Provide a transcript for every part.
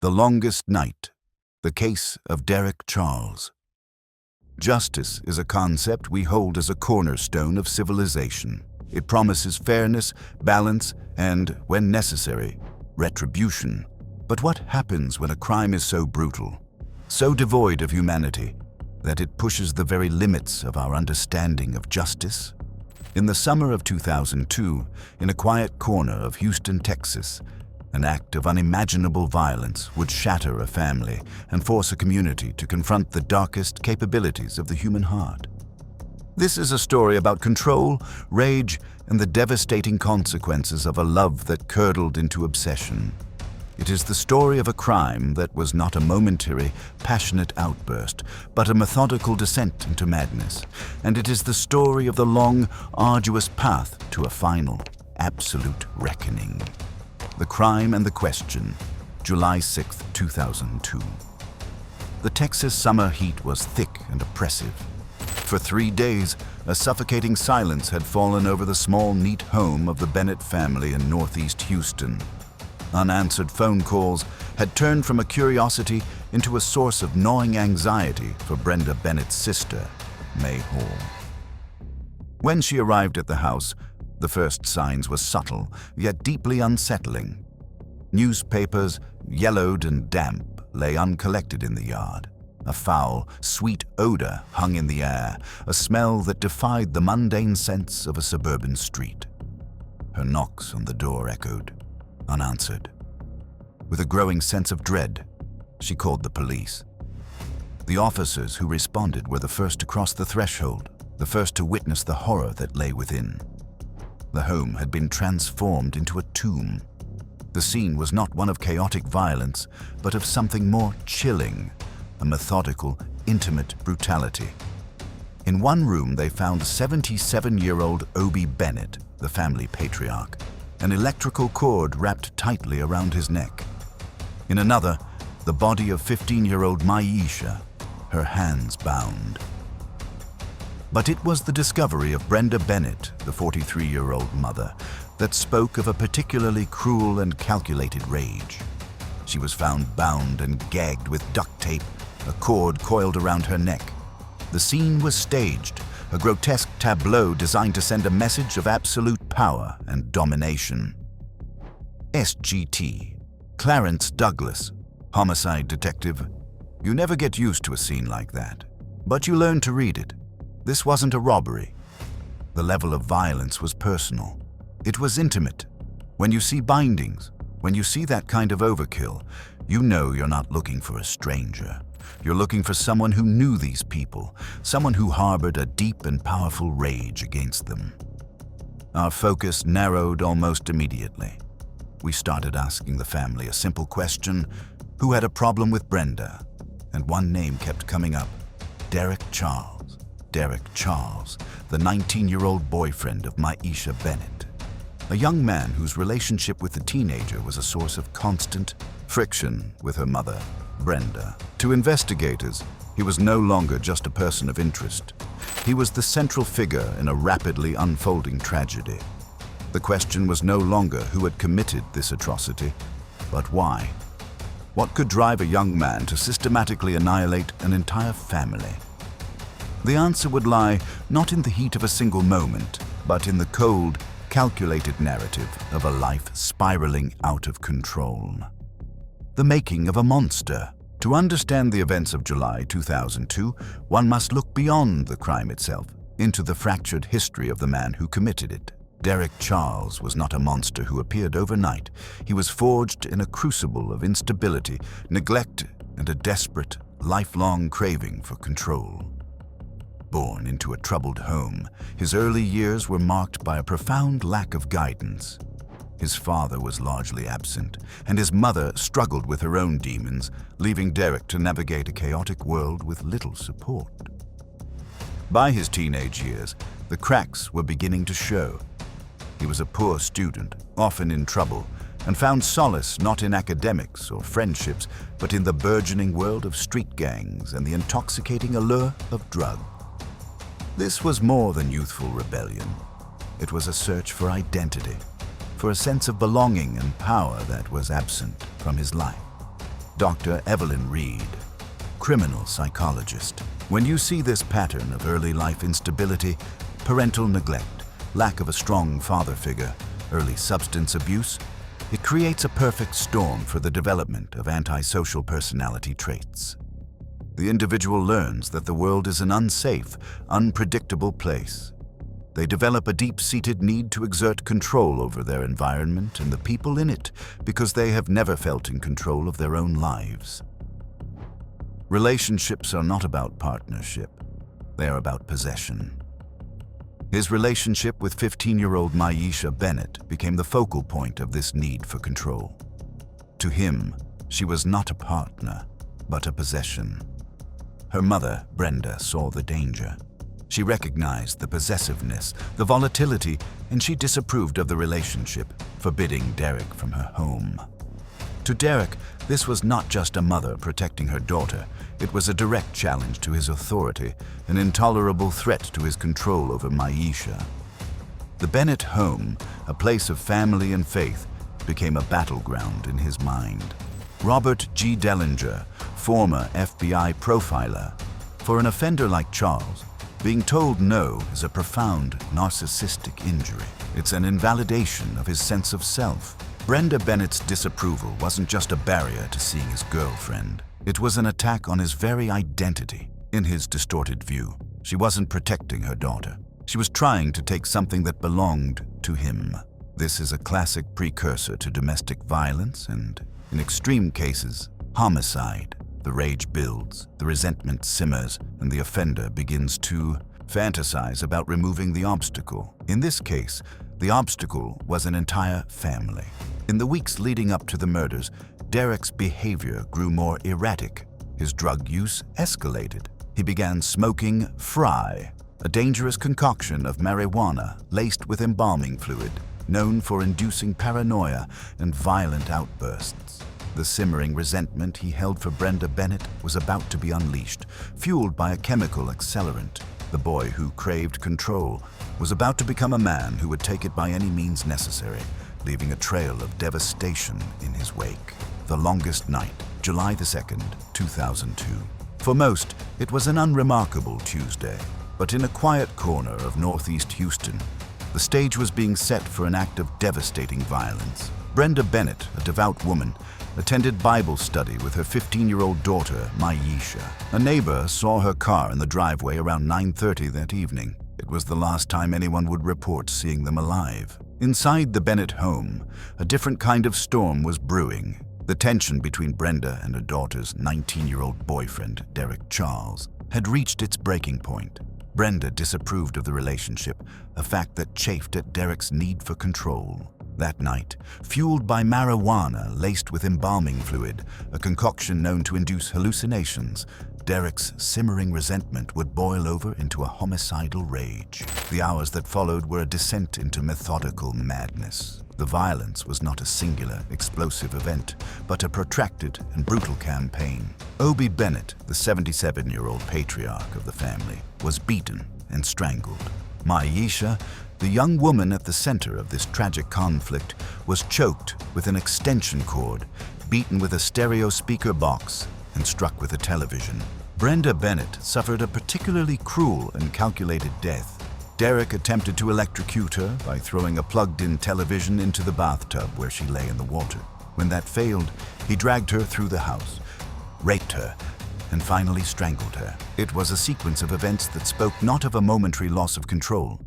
The Longest Night, the case of Derek Charles. Justice is a concept we hold as a cornerstone of civilization. It promises fairness, balance, and, when necessary, retribution. But what happens when a crime is so brutal, so devoid of humanity, that it pushes the very limits of our understanding of justice? In the summer of 2002, in a quiet corner of Houston, Texas, an act of unimaginable violence would shatter a family and force a community to confront the darkest capabilities of the human heart. This is a story about control, rage, and the devastating consequences of a love that curdled into obsession. It is the story of a crime that was not a momentary, passionate outburst, but a methodical descent into madness. And it is the story of the long, arduous path to a final, absolute reckoning. The Crime and the Question, July 6, 2002. The Texas summer heat was thick and oppressive. For 3 days, a suffocating silence had fallen over the small, neat home of the Bennett family in northeast Houston. Unanswered phone calls had turned from a curiosity into a source of gnawing anxiety for Brenda Bennett's sister, May Hall. When she arrived at the house, the first signs were subtle, yet deeply unsettling. Newspapers, yellowed and damp, lay uncollected in the yard. A foul, sweet odor hung in the air, a smell that defied the mundane sense of a suburban street. Her knocks on the door echoed, unanswered. With a growing sense of dread, she called the police. The officers who responded were the first to cross the threshold, the first to witness the horror that lay within. The home had been transformed into a tomb. The scene was not one of chaotic violence, but of something more chilling, a methodical, intimate brutality. In one room, they found 77-year-old Obie Bennett, the family patriarch, an electrical cord wrapped tightly around his neck. In another, the body of 15-year-old Maisha, her hands bound. But it was the discovery of Brenda Bennett, the 43-year-old mother, that spoke of a particularly cruel and calculated rage. She was found bound and gagged with duct tape, a cord coiled around her neck. The scene was staged, a grotesque tableau designed to send a message of absolute power and domination. SGT, Clarence Douglas, homicide detective. You never get used to a scene like that, but you learn to read it. This wasn't a robbery. The level of violence was personal. It was intimate. When you see bindings, when you see that kind of overkill, you know you're not looking for a stranger. You're looking for someone who knew these people, someone who harbored a deep and powerful rage against them. Our focus narrowed almost immediately. We started asking the family a simple question: who had a problem with Brenda? And one name kept coming up: Derek Charles. Derek Charles, the 19-year-old boyfriend of Maisha Bennett. A young man whose relationship with the teenager was a source of constant friction with her mother, Brenda. To investigators, he was no longer just a person of interest. He was the central figure in a rapidly unfolding tragedy. The question was no longer who had committed this atrocity, but why. What could drive a young man to systematically annihilate an entire family? The answer would lie not in the heat of a single moment, but in the cold, calculated narrative of a life spiraling out of control. The making of a monster. To understand the events of July 2002, one must look beyond the crime itself, into the fractured history of the man who committed it. Derek Charles was not a monster who appeared overnight. He was forged in a crucible of instability, neglect, and a desperate, lifelong craving for control. Born into a troubled home, his early years were marked by a profound lack of guidance. His father was largely absent, and his mother struggled with her own demons, leaving Derek to navigate a chaotic world with little support. By his teenage years, the cracks were beginning to show. He was a poor student, often in trouble, and found solace not in academics or friendships, but in the burgeoning world of street gangs and the intoxicating allure of drugs. This was more than youthful rebellion. It was a search for identity, for a sense of belonging and power that was absent from his life. Dr. Evelyn Reed, criminal psychologist. When you see this pattern of early life instability, parental neglect, lack of a strong father figure, early substance abuse, it creates a perfect storm for the development of antisocial personality traits. The individual learns that the world is an unsafe, unpredictable place. They develop a deep-seated need to exert control over their environment and the people in it because they have never felt in control of their own lives. Relationships are not about partnership. They are about possession. His relationship with 15-year-old Bennett became the focal point of this need for control. To him, she was not a partner, but a possession. Her mother, Brenda, saw the danger. She recognized the possessiveness, the volatility, and she disapproved of the relationship, forbidding Derek from her home. To Derek, this was not just a mother protecting her daughter. It was a direct challenge to his authority, an intolerable threat to his control over Maisha. The Bennett home, a place of family and faith, became a battleground in his mind. Robert G. Dellinger, former FBI profiler. For an offender like Charles, being told no is a profound narcissistic injury. It's an invalidation of his sense of self. Brenda Bennett's disapproval wasn't just a barrier to seeing his girlfriend. It was an attack on his very identity. In his distorted view, she wasn't protecting her daughter. She was trying to take something that belonged to him. This is a classic precursor to domestic violence and, in extreme cases, homicide. The rage builds, the resentment simmers, and the offender begins to fantasize about removing the obstacle. In this case, the obstacle was an entire family. In the weeks leading up to the murders, Derek's behavior grew more erratic. His drug use escalated. He began smoking fry, a dangerous concoction of marijuana laced with embalming fluid, known for inducing paranoia and violent outbursts. The simmering resentment he held for Brenda Bennett was about to be unleashed, fueled by a chemical accelerant. The boy who craved control was about to become a man who would take it by any means necessary, leaving a trail of devastation in his wake. The longest night, July 2nd, 2002. For most, it was an unremarkable Tuesday, but in a quiet corner of northeast Houston, the stage was being set for an act of devastating violence. Brenda Bennett, a devout woman, attended Bible study with her 15-year-old daughter, Maisha. A neighbor saw her car in the driveway around 9:30 that evening. It was the last time anyone would report seeing them alive. Inside the Bennett home, a different kind of storm was brewing. The tension between Brenda and her daughter's 19-year-old boyfriend, Derek Charles, had reached its breaking point. Brenda disapproved of the relationship, a fact that chafed at Derek's need for control. That night, fueled by marijuana laced with embalming fluid, a concoction known to induce hallucinations, Derek's simmering resentment would boil over into a homicidal rage. The hours that followed were a descent into methodical madness. The violence was not a singular, explosive event, but a protracted and brutal campaign. Obie Bennett, the 77-year-old patriarch of the family, was beaten and strangled. Maisha, the young woman at the center of this tragic conflict, was choked with an extension cord, beaten with a stereo speaker box, and struck with a television. Brenda Bennett suffered a particularly cruel and calculated death. Derek attempted to electrocute her by throwing a plugged-in television into the bathtub where she lay in the water. When that failed, he dragged her through the house, raped her, and finally strangled her. It was a sequence of events that spoke not of a momentary loss of control,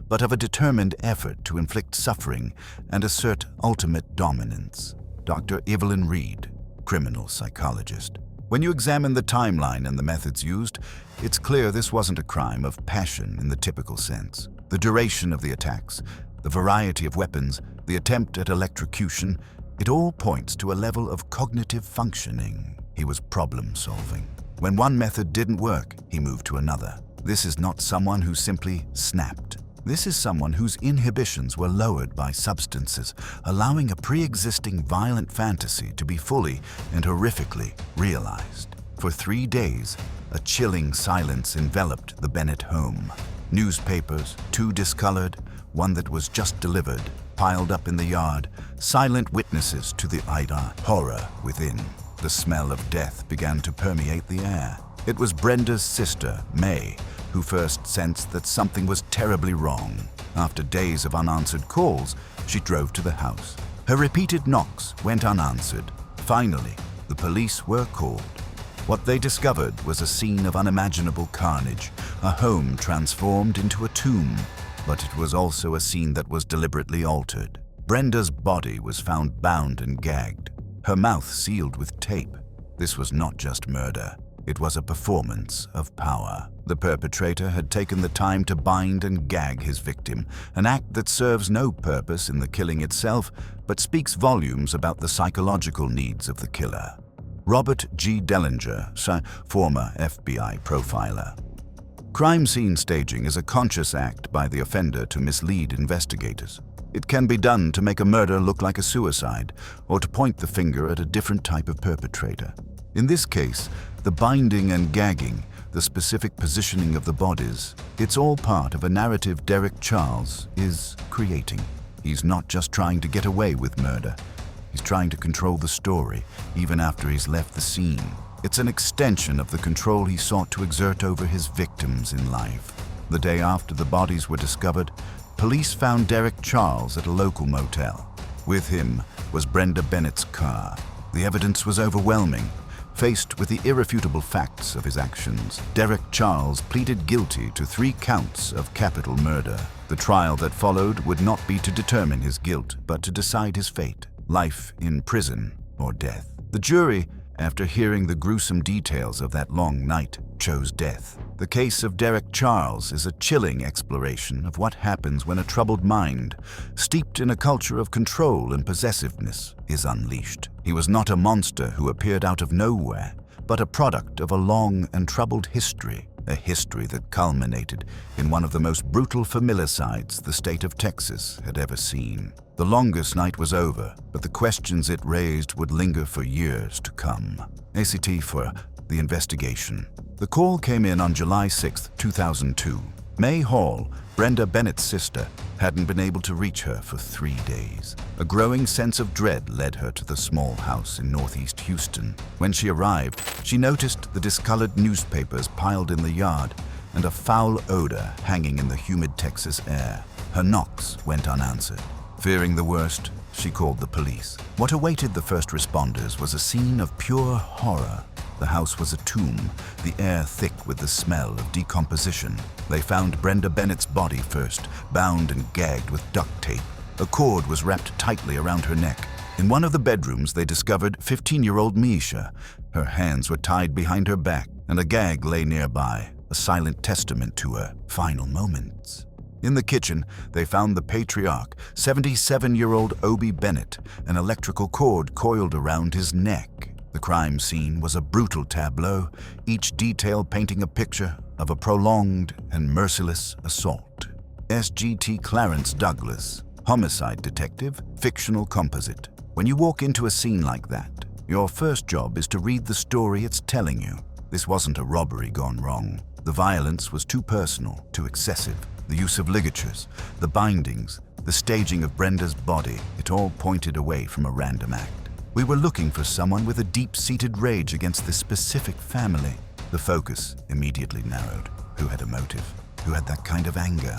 but of a determined effort to inflict suffering and assert ultimate dominance. Dr. Evelyn Reed, criminal psychologist. When you examine the timeline and the methods used, it's clear this wasn't a crime of passion in the typical sense. The duration of the attacks, the variety of weapons, the attempt at electrocution, it all points to a level of cognitive functioning. He was problem-solving. When one method didn't work, he moved to another. This is not someone who simply snapped. This is someone whose inhibitions were lowered by substances, allowing a pre-existing violent fantasy to be fully and horrifically realized. For 3 days, a chilling silence enveloped the Bennett home. Newspapers, 2 discolored, one that was just delivered, piled up in the yard, silent witnesses to the horror within. The smell of death began to permeate the air. It was Brenda's sister, May, who first sensed that something was terribly wrong. After days of unanswered calls, she drove to the house. Her repeated knocks went unanswered. Finally, the police were called. What they discovered was a scene of unimaginable carnage, a home transformed into a tomb. But it was also a scene that was deliberately altered. Brenda's body was found bound and gagged, her mouth sealed with tape. This was not just murder. It was a performance of power. The perpetrator had taken the time to bind and gag his victim, an act that serves no purpose in the killing itself, but speaks volumes about the psychological needs of the killer. Robert G. Dellinger, former FBI profiler. Crime scene staging is a conscious act by the offender to mislead investigators. It can be done to make a murder look like a suicide, or to point the finger at a different type of perpetrator. In this case, the binding and gagging, the specific positioning of the bodies, it's all part of a narrative Derek Charles is creating. He's not just trying to get away with murder. He's trying to control the story, even after he's left the scene. It's an extension of the control he sought to exert over his victims in life. The day after the bodies were discovered, police found Derek Charles at a local motel. With him was Brenda Bennett's car. The evidence was overwhelming. Faced with the irrefutable facts of his actions, Derek Charles pleaded guilty to 3 counts of capital murder. The trial that followed would not be to determine his guilt, but to decide his fate, life in prison or death. The jury, after hearing the gruesome details of that long night, chose death. The case of Derek Charles is a chilling exploration of what happens when a troubled mind, steeped in a culture of control and possessiveness, is unleashed. He was not a monster who appeared out of nowhere, but a product of a long and troubled history, a history that culminated in one of the most brutal familicides the state of Texas had ever seen. The longest night was over, but the questions it raised would linger for years to come. ACT for the investigation. The call came in on July 6, 2002. May Hall, Brenda Bennett's sister, hadn't been able to reach her for 3 days. A growing sense of dread led her to the small house in northeast Houston. When she arrived, she noticed the discolored newspapers piled in the yard and a foul odor hanging in the humid Texas air. Her knocks went unanswered. Fearing the worst, she called the police. What awaited the first responders was a scene of pure horror. The house was a tomb, the air thick with the smell of decomposition. They found Brenda Bennett's body first, bound and gagged with duct tape. A cord was wrapped tightly around her neck. In one of the bedrooms, they discovered 15-year-old Misha. Her hands were tied behind her back, and a gag lay nearby, a silent testament to her final moments. In the kitchen, they found the patriarch, 77-year-old Obie Bennett, an electrical cord coiled around his neck. The crime scene was a brutal tableau, each detail painting a picture of a prolonged and merciless assault. SGT Clarence Douglas, homicide detective, fictional composite. When you walk into a scene like that, your first job is to read the story it's telling you. This wasn't a robbery gone wrong. The violence was too personal, too excessive. The use of ligatures, the bindings, the staging of Brenda's body, it all pointed away from a random act. We were looking for someone with a deep-seated rage against this specific family. The focus immediately narrowed. Who had a motive? Who had that kind of anger?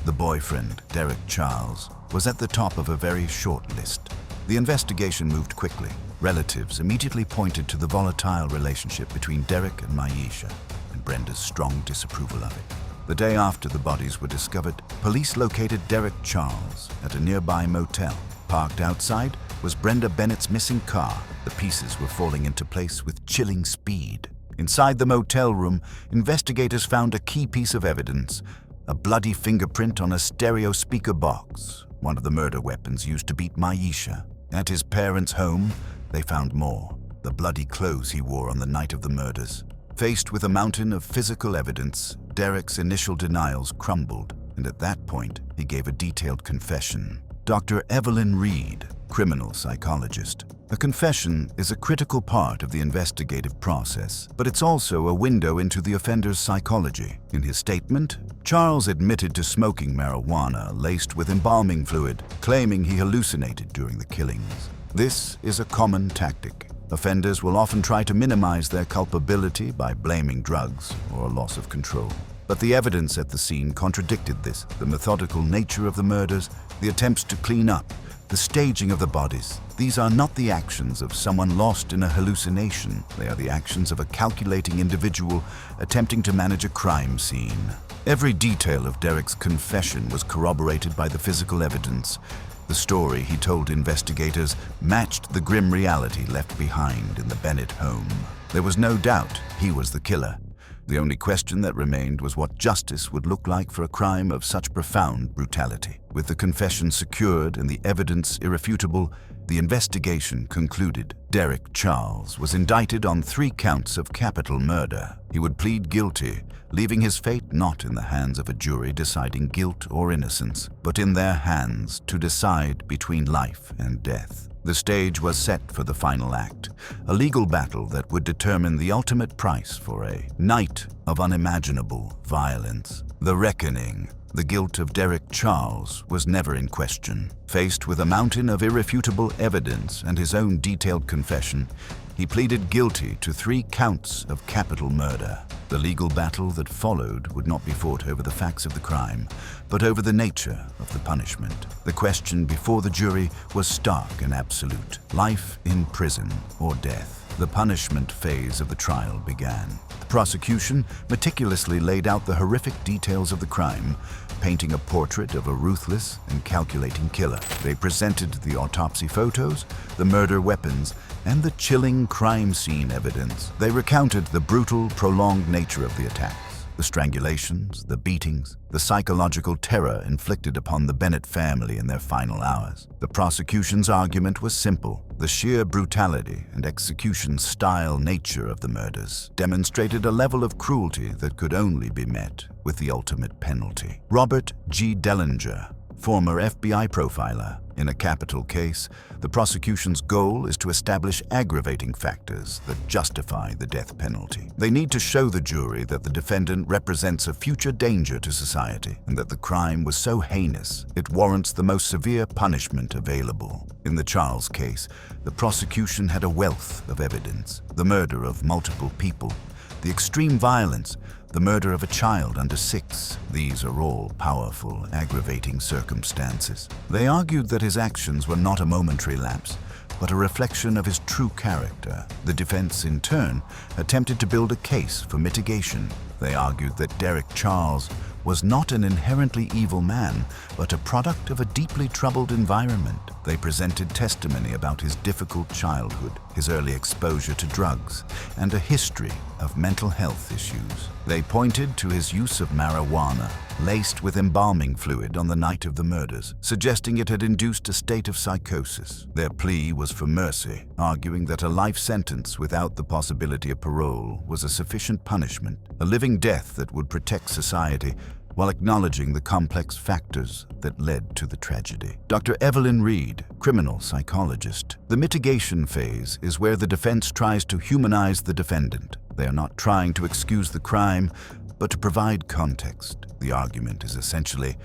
The boyfriend, Derek Charles, was at the top of a very short list. The investigation moved quickly. Relatives immediately pointed to the volatile relationship between Derek and Maisha, and Brenda's strong disapproval of it. The day after the bodies were discovered, police located Derek Charles at a nearby motel. Parked outside was Brenda Bennett's missing car. The pieces were falling into place with chilling speed. Inside the motel room, investigators found a key piece of evidence, a bloody fingerprint on a stereo speaker box, one of the murder weapons used to beat Maisha. At his parents' home, they found more, the bloody clothes he wore on the night of the murders. Faced with a mountain of physical evidence, Derek's initial denials crumbled, and at that point, he gave a detailed confession. Dr. Evelyn Reed, criminal psychologist. A confession is a critical part of the investigative process, but it's also a window into the offender's psychology. In his statement, Charles admitted to smoking marijuana laced with embalming fluid, claiming he hallucinated during the killings. This is a common tactic. Offenders will often try to minimize their culpability by blaming drugs or a loss of control. But the evidence at the scene contradicted this. The methodical nature of the murders, the attempts to clean up, the staging of the bodies. These are not the actions of someone lost in a hallucination. They are the actions of a calculating individual attempting to manage a crime scene. Every detail of Derek's confession was corroborated by the physical evidence. The story he told investigators matched the grim reality left behind in the Bennett home. There was no doubt he was the killer. The only question that remained was what justice would look like for a crime of such profound brutality. With the confession secured and the evidence irrefutable, the investigation concluded. Derek Charles was indicted on 3 counts of capital murder. He would plead guilty, leaving his fate not in the hands of a jury deciding guilt or innocence, but in their hands to decide between life and death. The stage was set for the final act, a legal battle that would determine the ultimate price for a night of unimaginable violence. The reckoning. The guilt of Derek Charles was never in question. Faced with a mountain of irrefutable evidence and his own detailed confession, he pleaded guilty to 3 counts of capital murder. The legal battle that followed would not be fought over the facts of the crime, but over the nature of the punishment. The question before the jury was stark and absolute: life in prison or death. The punishment phase of the trial began. The prosecution meticulously laid out the horrific details of the crime, painting a portrait of a ruthless and calculating killer. They presented the autopsy photos, the murder weapons, and the chilling crime scene evidence. They recounted the brutal, prolonged nature of the attacks, the strangulations, the beatings, the psychological terror inflicted upon the Bennett family in their final hours. The prosecution's argument was simple. The sheer brutality and execution-style nature of the murders demonstrated a level of cruelty that could only be met with the ultimate penalty. Robert G. Dellinger, former FBI profiler. In a capital case, the prosecution's goal is to establish aggravating factors that justify the death penalty. They need to show the jury that the defendant represents a future danger to society and that the crime was so heinous it warrants the most severe punishment available. In the Charles case, the prosecution had a wealth of evidence: the murder of multiple people, the extreme violence, the murder of a child under 6. These are all powerful, aggravating circumstances. They argued that his actions were not a momentary lapse, but a reflection of his true character. The defense, in turn, attempted to build a case for mitigation. They argued that Derek Charles was not an inherently evil man, but a product of a deeply troubled environment. They presented testimony about his difficult childhood, his early exposure to drugs, and a history of mental health issues. They pointed to his use of marijuana, laced with embalming fluid on the night of the murders, suggesting it had induced a state of psychosis. Their plea was for mercy, arguing that a life sentence without the possibility of parole was a sufficient punishment, a living death that would protect society while acknowledging the complex factors that led to the tragedy. Dr. Evelyn Reed, criminal psychologist. The mitigation phase is where the defense tries to humanize the defendant. They are not trying to excuse the crime, but to provide context. The argument is essentially,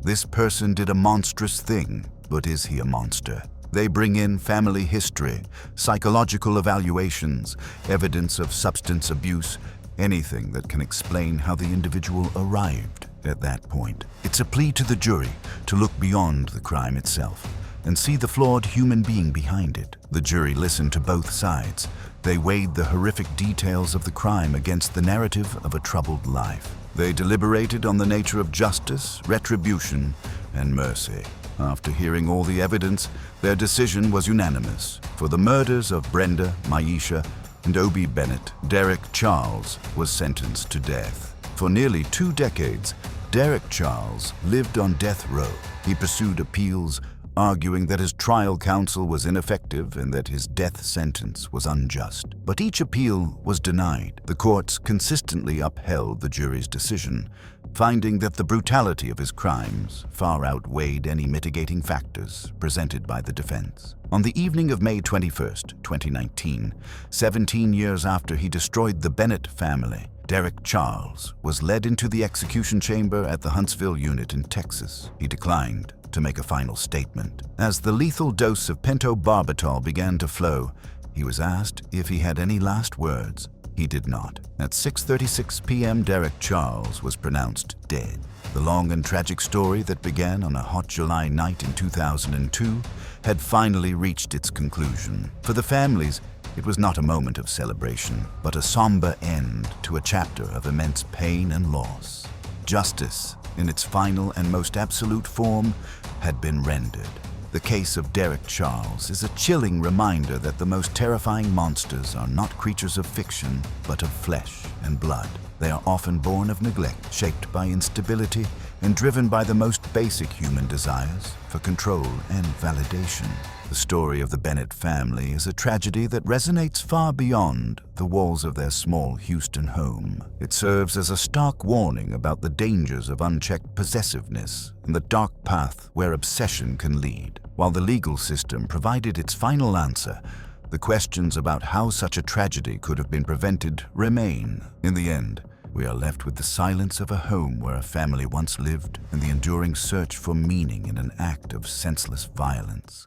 this person did a monstrous thing, but is he a monster? They bring in family history, psychological evaluations, evidence of substance abuse, anything that can explain how the individual arrived at that point. It's a plea to the jury to look beyond the crime itself and see the flawed human being behind it. The jury listened to both sides. They weighed the horrific details of the crime against the narrative of a troubled life. They deliberated on the nature of justice, retribution, and mercy. After hearing all the evidence, their decision was unanimous. For the murders of Brenda, Maisha, and Obi Bennett, Derek Charles was sentenced to death. For nearly 2 decades, Derek Charles lived on death row. He pursued appeals, arguing that his trial counsel was ineffective and that his death sentence was unjust. But each appeal was denied. The courts consistently upheld the jury's decision, finding that the brutality of his crimes far outweighed any mitigating factors presented by the defense. On the evening of May 21, 2019, 17 years after he destroyed the Bennett family, Derek Charles was led into the execution chamber at the Huntsville unit in Texas. He declined to make a final statement. As the lethal dose of pentobarbital began to flow, He was asked if he had any last words. He did not. At 6:36 p.m., Derek Charles was pronounced dead. The long and tragic story that began on a hot July night in 2002 had finally reached its conclusion. For the families, it was not a moment of celebration, but a somber end to a chapter of immense pain and loss. Justice, in its final and most absolute form, had been rendered. The case of Derek Charles is a chilling reminder that the most terrifying monsters are not creatures of fiction, but of flesh and blood. They are often born of neglect, shaped by instability, and driven by the most basic human desires for control and validation. The story of the Bennett family is a tragedy that resonates far beyond the walls of their small Houston home. It serves as a stark warning about the dangers of unchecked possessiveness and the dark path where obsession can lead. While the legal system provided its final answer, the questions about how such a tragedy could have been prevented remain. In the end, we are left with the silence of a home where a family once lived and the enduring search for meaning in an act of senseless violence.